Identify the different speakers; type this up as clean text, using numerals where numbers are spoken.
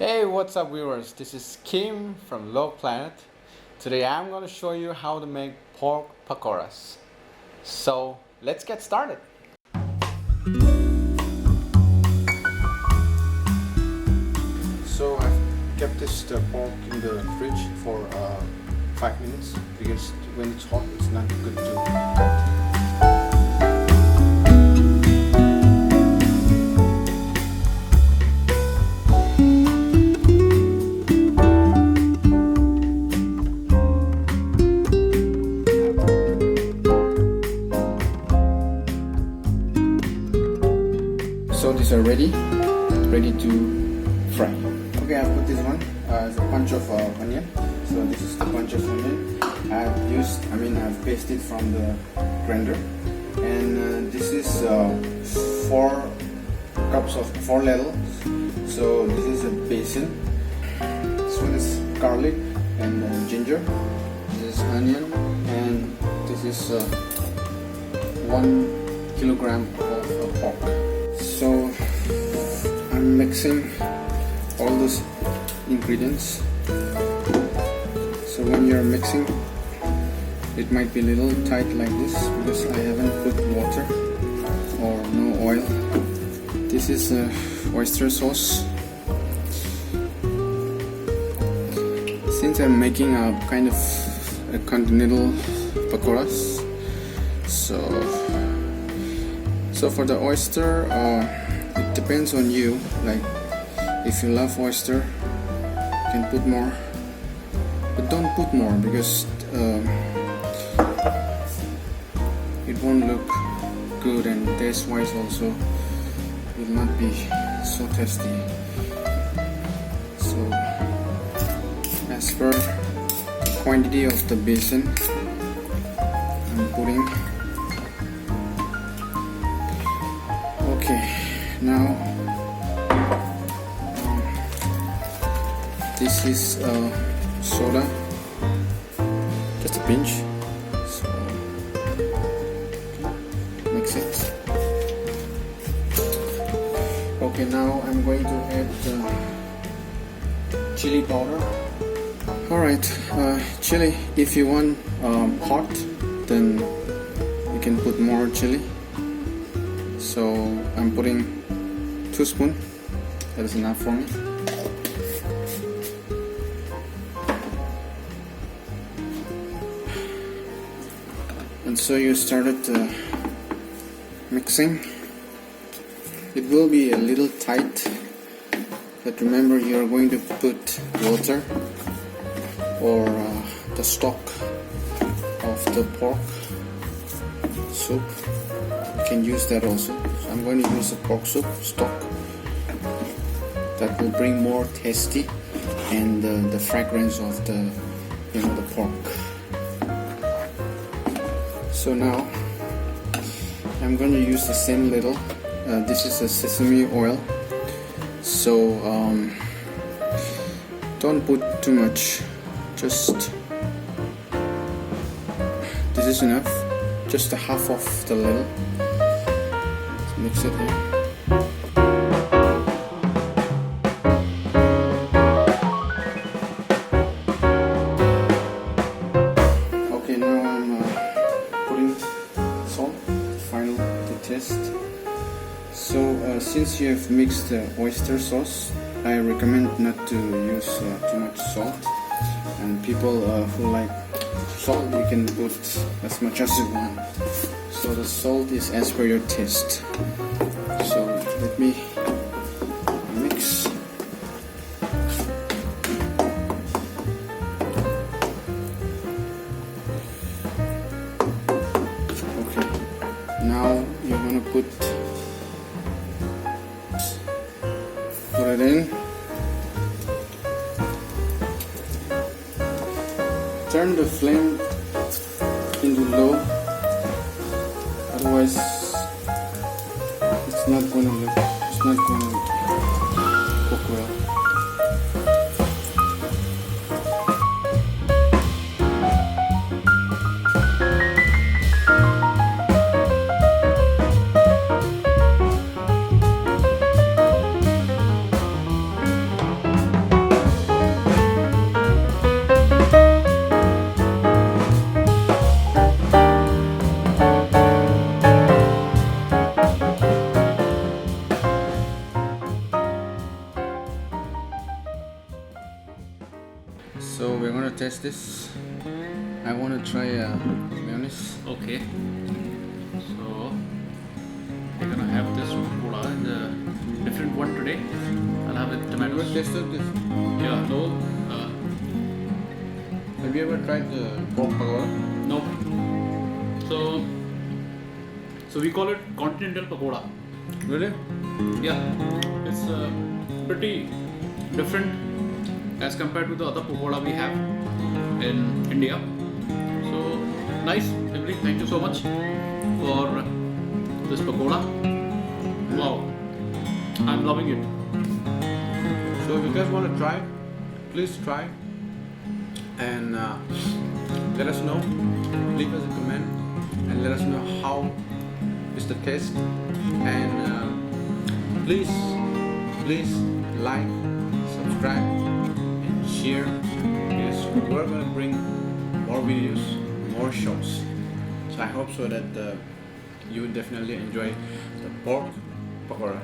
Speaker 1: Hey, what's up viewers? This is Kim from Low Planet. Today I'm going to show you how to make pork pakoras. So let's get started. So I've kept this pork in the fridge for 5 minutes because when it's hot it's not good to cut. So these are ready to fry. Okay, I've put this one as a bunch of onion. So this is the bunch of onion I've pasted from the grinder, and this is 4 ladles. So this is a basin. This one is garlic and ginger. This is onion, and this is 1 kilogram of pork. So I'm mixing all those ingredients. So when you're mixing, it might be a little tight like this because I haven't put water or no oil. This is oyster sauce. Since I'm making a kind of a continental pakoras, so for the oyster, it depends on you. Like, if you love oyster, you can put more, but don't put more because it won't look good, and taste wise also will not be so tasty. So as per the quantity of the basin, I'm putting. Okay, now this is soda, just a pinch. So mix it. Okay, now I'm going to add chili powder. Alright, chili, if you want hot, then you can put more chili. So I'm putting 2 spoons. That is enough for me. And so you started mixing. It will be a little tight, but remember, you are going to put water or the stock of the pork soup. You can use that also. So I'm going to use the pork soup stock. That will bring more tasty and the fragrance of the pork. So now I'm going to use the same ladle. This is a sesame oil. So don't put too much. Just this is enough. Just a half of the ladle. Mix it here. Okay, now I'm putting salt, final to taste. So since you have mixed the oyster sauce, I recommend not to use too much salt. And people who like salt, you can put as much as you want. So the salt is as per your taste. So let me mix. Okay, now you're gonna put it in. Turn the flame into low, otherwise it's not going to cook well. test this. I want to try mayonnaise.
Speaker 2: Okay. So we're gonna have this pakora, the different one today. I'll have with
Speaker 1: Have you
Speaker 2: tomatoes.
Speaker 1: ever tasted this?
Speaker 2: Yeah, no,
Speaker 1: Have you ever tried the pork pakora?
Speaker 2: no. So we call it continental pakora.
Speaker 1: Really?
Speaker 2: Yeah, it's pretty different as compared to the other pakora we have in India. So nice, Emily. Thank you so much for this pakora. Wow, I'm loving it.
Speaker 1: So if you guys want to try, please try and let us know. Leave us a comment and let us know how is the taste. And please like, subscribe, and share, because we're gonna bring more videos, more shows. So I hope so that you will definitely enjoy the pork pakora.